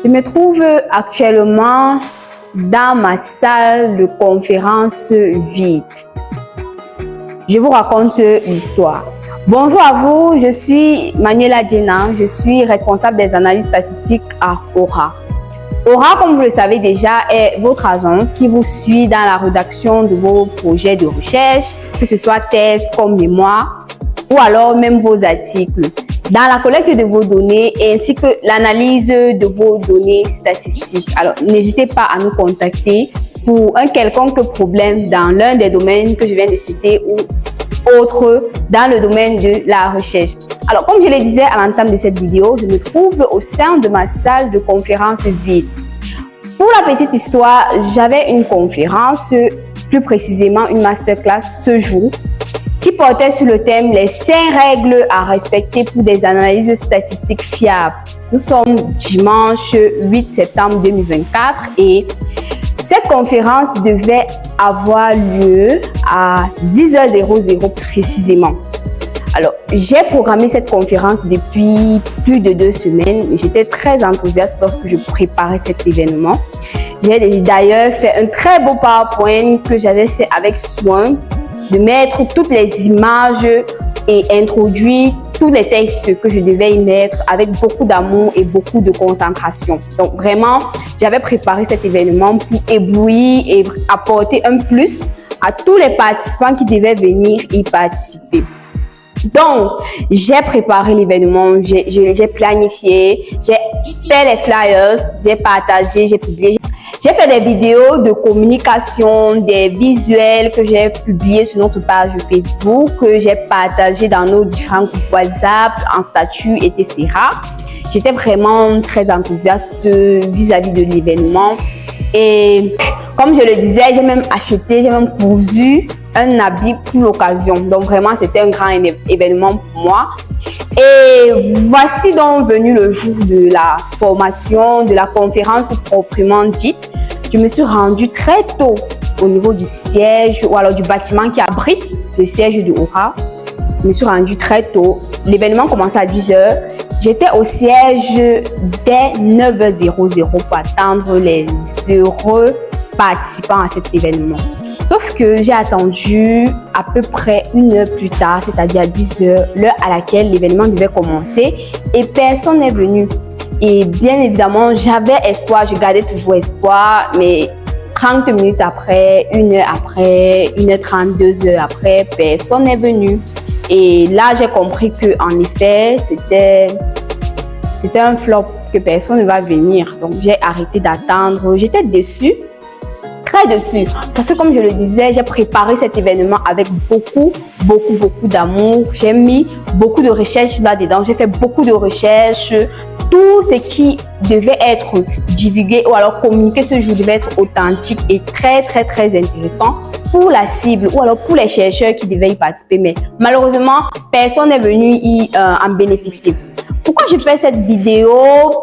Je me trouve actuellement dans ma salle de conférence vide. Je vous raconte l'histoire. Bonjour à vous, je suis Manuela Djena, je suis responsable des analyses statistiques à Aura. Aura, comme vous le savez déjà, est votre agence qui vous suit dans la rédaction de vos projets de recherche, que ce soit thèse comme mémoire ou alors même vos articles, dans la collecte de vos données ainsi que l'analyse de vos données statistiques. Alors, n'hésitez pas à nous contacter pour un quelconque problème dans l'un des domaines que je viens de citer ou autre dans le domaine de la recherche. Alors, comme je le disais à l'entame de cette vidéo, je me trouve au sein de ma salle de conférence vide. Pour la petite histoire, j'avais une conférence, plus précisément une masterclass ce jour, qui portait sur le thème « Les 5 règles à respecter pour des analyses statistiques fiables ». Nous sommes dimanche 8 septembre 2024 et cette conférence devait avoir lieu à 10h00 précisément. Alors, j'ai programmé cette conférence depuis plus de 2 semaines. J'étais très enthousiaste lorsque je préparais cet événement. J'ai d'ailleurs fait un très beau PowerPoint que j'avais fait avec soin, de mettre toutes les images et introduire tous les textes que je devais y mettre avec beaucoup d'amour et beaucoup de concentration. Donc vraiment, j'avais préparé cet événement pour éblouir et apporter un plus à tous les participants qui devaient venir y participer. Donc, j'ai préparé l'événement, j'ai planifié, j'ai fait les flyers, j'ai partagé, j'ai publié. J'ai fait des vidéos de communication, des visuels que j'ai publiés sur notre page Facebook, que j'ai partagé dans nos différents groupes WhatsApp, en statut, etc. J'étais vraiment très enthousiaste vis-à-vis de l'événement. Et comme je le disais, j'ai même acheté, j'ai même cousu un habit pour l'occasion. Donc vraiment, c'était un grand événement pour moi. Et voici donc venu le jour de la formation, de la conférence proprement dite. Je me suis rendue très tôt au niveau du siège ou alors du bâtiment qui abrite le siège de Aura. Je me suis rendue très tôt. L'événement commençait à 10h. J'étais au siège dès 9h00 pour attendre les heureux participants à cet événement. Sauf que j'ai attendu à peu près 1 heure plus tard, c'est-à-dire à 10h, l'heure à laquelle l'événement devait commencer, et personne n'est venu. Et bien évidemment, j'avais espoir, je gardais toujours espoir, mais 30 minutes après, 1 heure après, 1h30, 2 heures après, personne n'est venu. Et là, j'ai compris qu'en effet, c'était un flop, que personne ne va venir. Donc, j'ai arrêté d'attendre. J'étais déçue. Très dessus parce que comme je le disais, j'ai préparé cet événement avec beaucoup d'amour. J'ai mis beaucoup de recherches là-dedans, j'ai fait beaucoup de recherches. Tout ce qui devait être divulgué ou alors communiqué ce jour devait être authentique et très intéressant pour la cible ou alors pour les chercheurs qui devaient y participer. Mais malheureusement, personne n'est venu en bénéficier. Pourquoi je fais cette vidéo?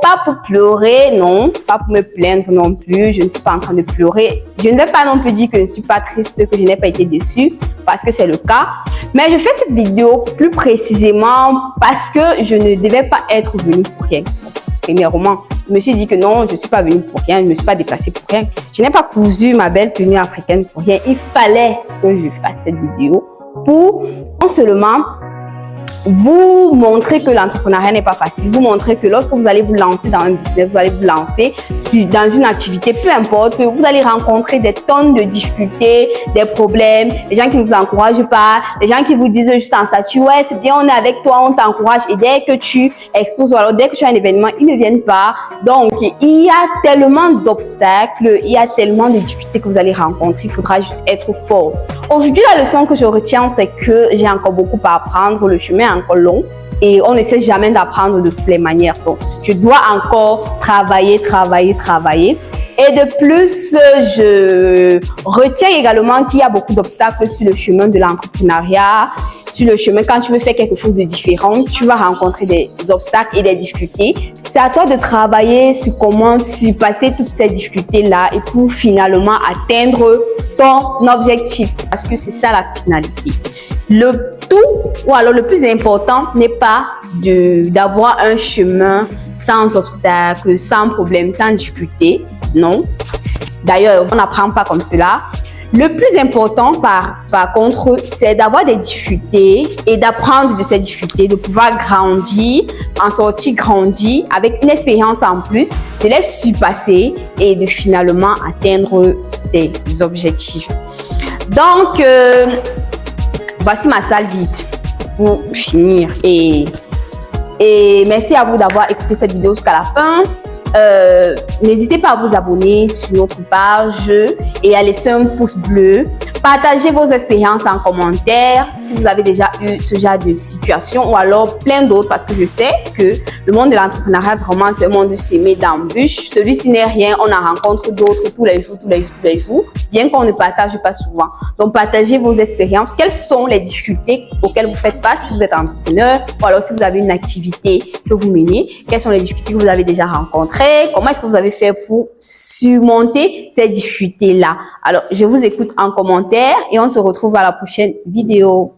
Pas pour pleurer, non. Pas pour me plaindre non plus. Je ne suis pas en train de pleurer. Je ne vais pas non plus dire que je ne suis pas triste, que je n'ai pas été déçue, parce que c'est le cas. Mais je fais cette vidéo plus précisément parce que je ne devais pas être venue pour rien. Premièrement, je me suis dit que non, je ne suis pas venue pour rien. Je ne me suis pas déplacée pour rien. Je n'ai pas cousu ma belle tenue africaine pour rien. Il fallait que je fasse cette vidéo pour non seulement vous montrer que l'entrepreneuriat n'est pas facile, vous montrer que lorsque vous allez vous lancer dans un business, vous allez vous lancer dans une activité, peu importe, vous allez rencontrer des tonnes de difficultés, des problèmes, des gens qui ne vous encouragent pas, des gens qui vous disent juste en statut, ouais, c'est bien, on est avec toi, on t'encourage, et dès que tu exposes ou alors dès que tu as un événement, ils ne viennent pas. Donc, il y a tellement d'obstacles, il y a tellement de difficultés que vous allez rencontrer, il faudra juste être fort. Aujourd'hui, la leçon que je retiens, c'est que j'ai encore beaucoup à apprendre, le chemin est encore long et on ne sait jamais d'apprendre de toutes les manières. Donc, je dois encore travailler. Et de plus, je retiens également qu'il y a beaucoup d'obstacles sur le chemin de l'entrepreneuriat. Sur le chemin, quand tu veux faire quelque chose de différent, tu vas rencontrer des obstacles et des difficultés. C'est à toi de travailler sur comment surpasser toutes ces difficultés-là et pour finalement atteindre ton objectif. Parce que c'est ça la finalité. Le tout, ou alors le plus important, n'est pas d'avoir un chemin sans obstacle, sans problème, sans difficulté. Non. D'ailleurs, on n'apprend pas comme cela. Le plus important, par contre, c'est d'avoir des difficultés et d'apprendre de ces difficultés, de pouvoir grandir, en sortir grandi avec une expérience en plus, de les surpasser et de finalement atteindre des objectifs. Donc, voici ma salle vide pour finir. Et merci à vous d'avoir écouté cette vidéo jusqu'à la fin. N'hésitez pas à vous abonner sur notre page et à laisser un pouce bleu. Partagez vos expériences en commentaire si vous avez déjà eu ce genre de situation ou alors plein d'autres, parce que je sais que le monde de l'entrepreneuriat, vraiment, c'est un monde semé d'embûches. Celui-ci n'est rien, on en rencontre d'autres tous les jours, bien qu'on ne partage pas souvent. Donc, partagez vos expériences. Quelles sont les difficultés auxquelles vous faites face si vous êtes entrepreneur ou alors si vous avez une activité que vous menez? Quelles sont les difficultés que vous avez déjà rencontrées? Comment est-ce que vous avez fait pour surmonter ces difficultés-là? Alors, je vous écoute en commentaire et on se retrouve à la prochaine vidéo.